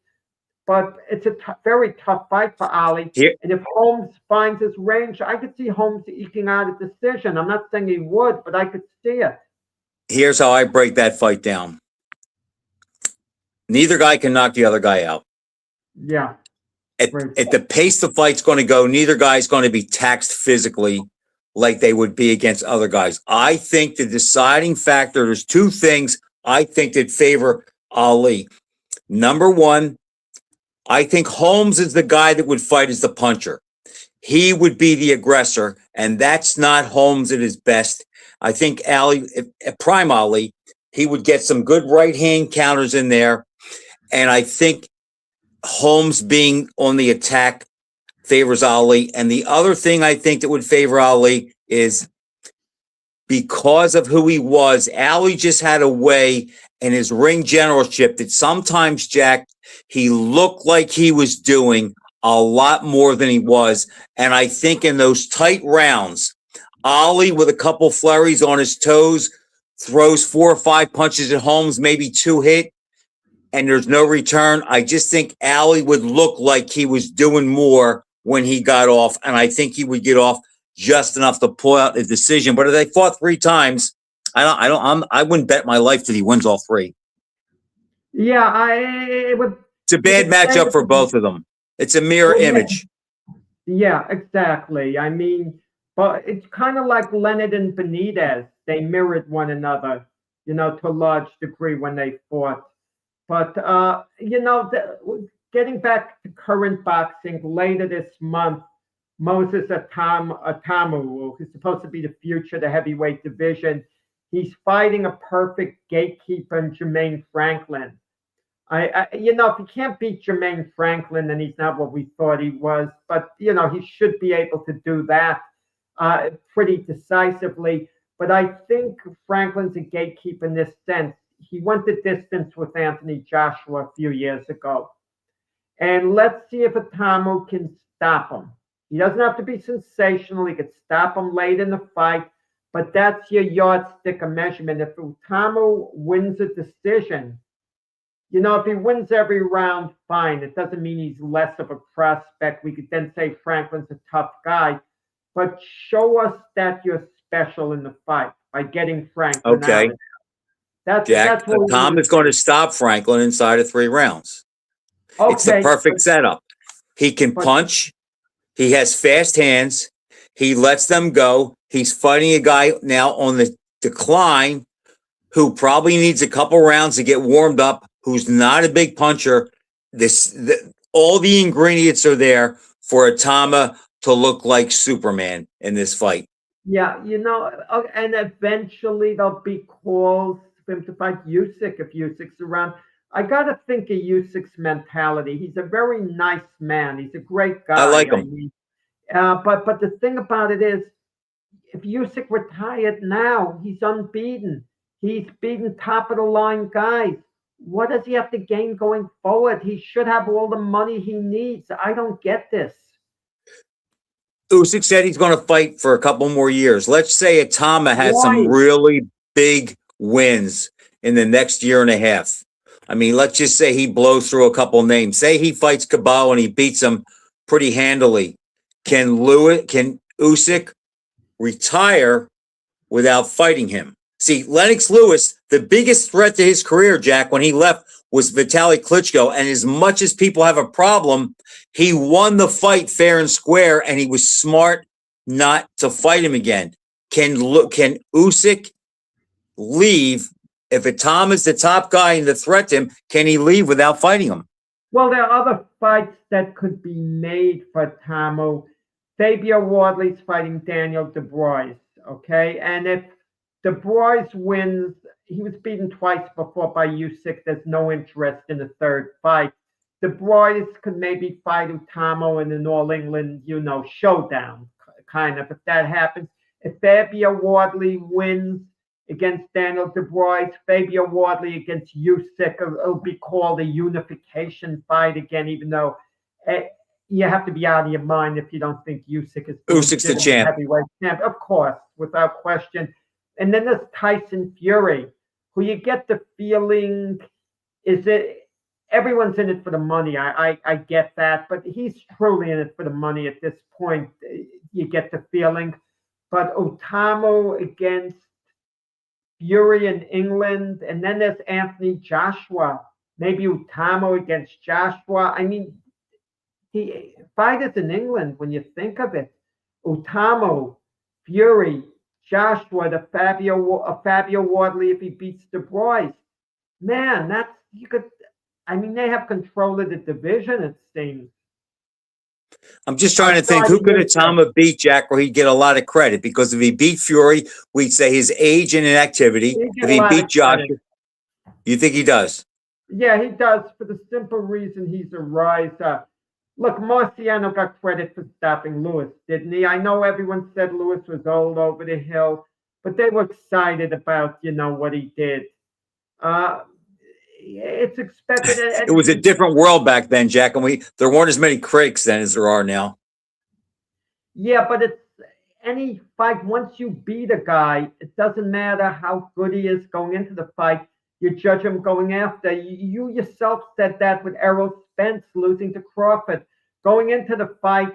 But it's a very tough fight for Ali. And if Holmes finds his range, I could see Holmes eking out a decision. I'm not saying he would, but I could see it. Here's how I break that fight down. Neither guy can knock the other guy out. Yeah. At Great. the pace the fight's going to go, neither guy's going to be taxed physically like they would be against other guys. I think the deciding factor, there's two things I think that favor Ali. Number one, I think Holmes is the guy that would fight as the puncher. He would be the aggressor, and that's not Holmes at his best. I think Ali, at prime Ali, he would get some good right hand counters in there, and I think Holmes being on the attack favors Ali. And the other thing I think that would favor Ali is because of who he was, Ali just had a way in his ring generalship that sometimes, Jack, he looked like he was doing a lot more than he was. And I think in those tight rounds, Ali with a couple flurries on his toes, throws 4 or 5 punches at Holmes, maybe 2 hit, and there's no return. I just think Ali would look like he was doing more when he got off, and I think he would get off just enough to pull out a decision. But if they fought 3 times, I wouldn't bet my life that he wins all 3. Yeah, it would. It's a bad matchup for both of them. It's a mirror image. Yeah, exactly. I mean, but it's kind of like Leonard and Benitez. They mirrored one another, to a large degree when they fought. But, getting back to current boxing, later this month, Moses Atamu, who's supposed to be the future of the heavyweight division, he's fighting a perfect gatekeeper in Jermaine Franklin. If he can't beat Jermaine Franklin, then he's not what we thought he was. But, he should be able to do that pretty decisively. But I think Franklin's a gatekeeper in this sense. He went the distance with Anthony Joshua a few years ago. And let's see if Atamu can stop him. He doesn't have to be sensational. He could stop him late in the fight. But that's your yardstick of measurement. If Atamu wins a decision, if he wins every round, fine. It doesn't mean he's less of a prospect. We could then say Franklin's a tough guy. But show us that you're special in the fight by getting Franklin out of there. Jack, Tom is going to stop Franklin inside of 3 rounds. Okay, it's the perfect setup. He can punch. He has fast hands. He lets them go. He's fighting a guy now on the decline who probably needs a couple rounds to get warmed up, who's not a big puncher. All the ingredients are there for Atama to look like Superman in this fight. Yeah, and eventually there'll be calls for him to fight Usyk if Usyk's around. I got to think of Usyk's mentality. He's a very nice man. He's a great guy. I like him. But the thing about it is, if Usyk retired now, he's unbeaten. He's beaten top of the line guys. What does he have to gain going forward? He should have all the money he needs. I don't get this. Usyk said he's going to fight for a couple more years. Let's say Atama has some really big wins in the next year and a half. I mean, let's just say he blows through a couple names. Say he fights Cabal and he beats him pretty handily. Can Usyk retire without fighting him? See, Lennox Lewis, the biggest threat to his career, Jack, when he left was Vitaly Klitschko. And as much as people have a problem, he won the fight fair and square, and he was smart not to fight him again. Can Usyk leave? If Atama is the top guy and the threat to him, can he leave without fighting him? Well, there are other fights that could be made for Atamu. Fabio Wardley's fighting Daniel Dubois, okay? And if Dubois wins, he was beaten twice before by Usyk. There's no interest in a third fight. Dubois could maybe fight Atamu in an All England, showdown, kind of, if that happens. If Fabio Wardley wins against Daniel Dubois, Fabio Wardley against Usyk, it'll be called a unification fight again, even though you have to be out of your mind if you don't think Usyk's the champ. Heavyweight champ, of course, without question. And then there's Tyson Fury, who you get the feeling everyone's in it for the money. I get that, but he's truly in it for the money at this point. You get the feeling. But Atamu against Fury in England, and then there's Anthony Joshua. maybe Utamo against Joshua. I mean, the fighters in England, when you think of it, Utamo, Fury, Joshua, the Fabio Wardley if he beats Du Bois. Man, that's you could. I mean, they have control of the division. It seems. I'm just trying to think, who could Atama beat, Jack, where he'd get a lot of credit? Because if he beat Fury, we'd say his age and inactivity. If he beat Joshua, you think he does? Yeah, he does, for the simple reason he's a riser. Look, Marciano got credit for stopping Lewis, didn't he? I know everyone said Lewis was old over the hill, but they were excited about, what he did. It's expected. It was a different world back then, Jack, and there weren't as many critics then as there are now. Yeah, but it's any fight. Once you beat a guy, it doesn't matter how good he is going into the fight. You judge him going after. You yourself said that with Errol Spence losing to Crawford. Going into the fight,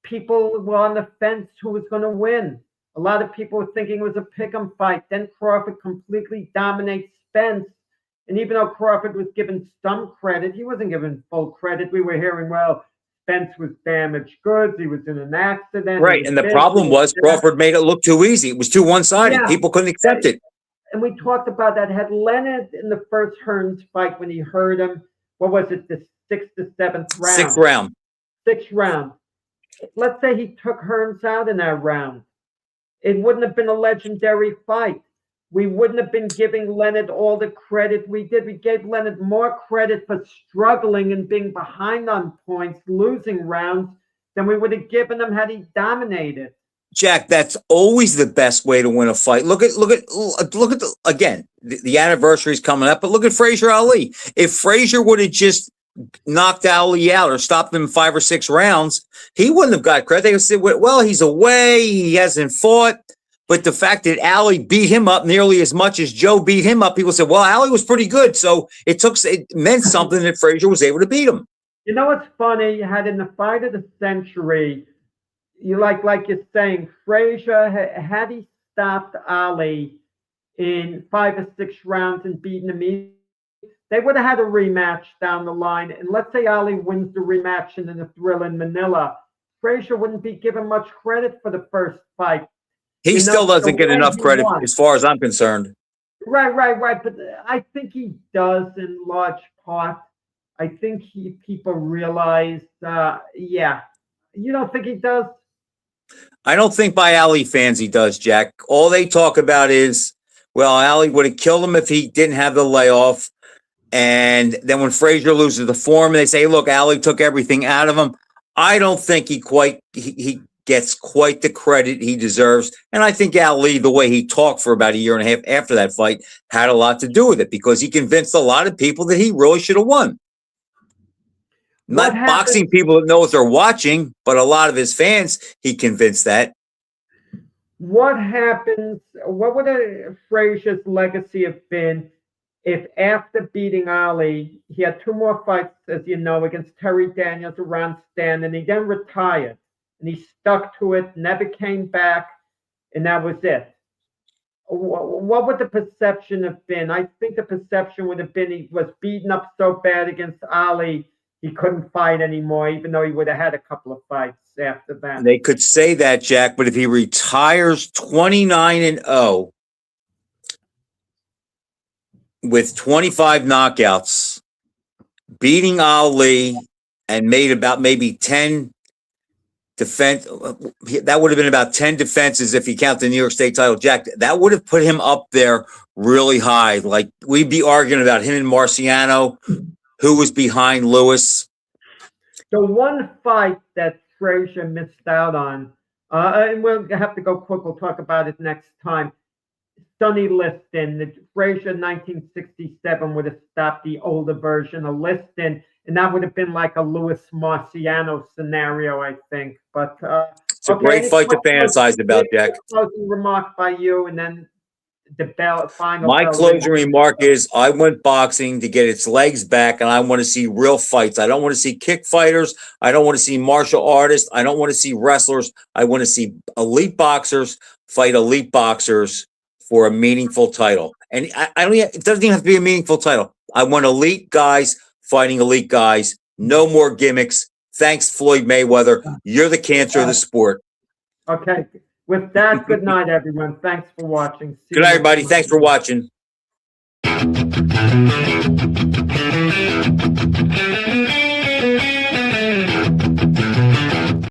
people were on the fence who was going to win. A lot of people were thinking it was a pick'em fight. Then Crawford completely dominates Spence. And even though Crawford was given some credit, he wasn't given full credit. We were hearing, well, Spence was damaged goods. He was in an accident. Right. And the problem was Crawford made it look too easy. It was too one-sided. Yeah. People couldn't accept it. And we talked about that. Had Leonard in the first Hearns fight when he hurt him, what was it, the 6th to 7th round? Sixth round. Let's say he took Hearns out in that round. It wouldn't have been a legendary fight. We wouldn't have been giving Leonard all the credit we did. We gave Leonard more credit for struggling and being behind on points, losing rounds, than we would have given him had he dominated. Jack, that's always the best way to win a fight. Look at again, the anniversary is coming up, but look at Frazier Ali. If Frazier would have just knocked Ali out or stopped him in 5 or 6 rounds, he wouldn't have got credit. They would say, well, he's away, he hasn't fought. But the fact that Ali beat him up nearly as much as Joe beat him up, people said, well, Ali was pretty good. So it meant something that Frazier was able to beat him. You know what's funny? You had in the fight of the century, you like you're saying, Frazier, had he stopped Ali in 5 or 6 rounds and beaten him, they would have had a rematch down the line. And let's say Ali wins the rematch in the Thrill in Manila. Frazier wouldn't be given much credit for the first fight. He still doesn't get enough credit as far as I'm concerned. Right. But I think he does in large part. I think people realize, yeah. You don't think he does? I don't think by Ali fans he does, Jack. All they talk about is, well, Ali would have killed him if he didn't have the layoff. And then when Frazier loses the form, they say, look, Ali took everything out of him. I don't think he gets quite the credit he deserves. And I think Ali, the way he talked for about a year and a half after that fight, had a lot to do with it because he convinced a lot of people that he really should have won. Not boxing people that know what they're watching, but a lot of his fans, he convinced that. What happens? What would Frazier's legacy have been if after beating Ali, he had 2 more fights, as you know, against Terry Daniels around Stan, and he then retired, and he stuck to it, never came back, and that was it? What would the perception have been? I think the perception would have been he was beaten up so bad against Ali, he couldn't fight anymore, even though he would have had a couple of fights after that. They could say that, Jack, but if he retires 29-0 with 25 knockouts, beating Ali and made about maybe 10 defense, that would have been about 10 defenses if you count the New York State title, Jack. That would have put him up there really high. Like we'd be arguing about him and Marciano, who was behind Lewis. The one fight that Frazier missed out on, and we'll have to go quick, we'll talk about it next time. Sonny Liston, Frazier 1967 would have stopped the older version of Liston, and that would have been like a Lewis Marciano scenario, I think. But it's a great fight to fantasize about, Jack. Closing remark by you, and then the final. My closing remark is I went boxing to get its legs back, and I want to see real fights. I don't want to see kick fighters. I don't want to see martial artists. I don't want to see wrestlers. I want to see elite boxers fight elite boxers for a meaningful title. And I don't. It doesn't even have to be a meaningful title. I want elite guys fighting elite guys. No more gimmicks. Thanks, Floyd Mayweather. You're the cancer of the sport. Okay. With that, good night, everyone. Thanks for watching. See Good night, you next everybody. month. Thanks for watching.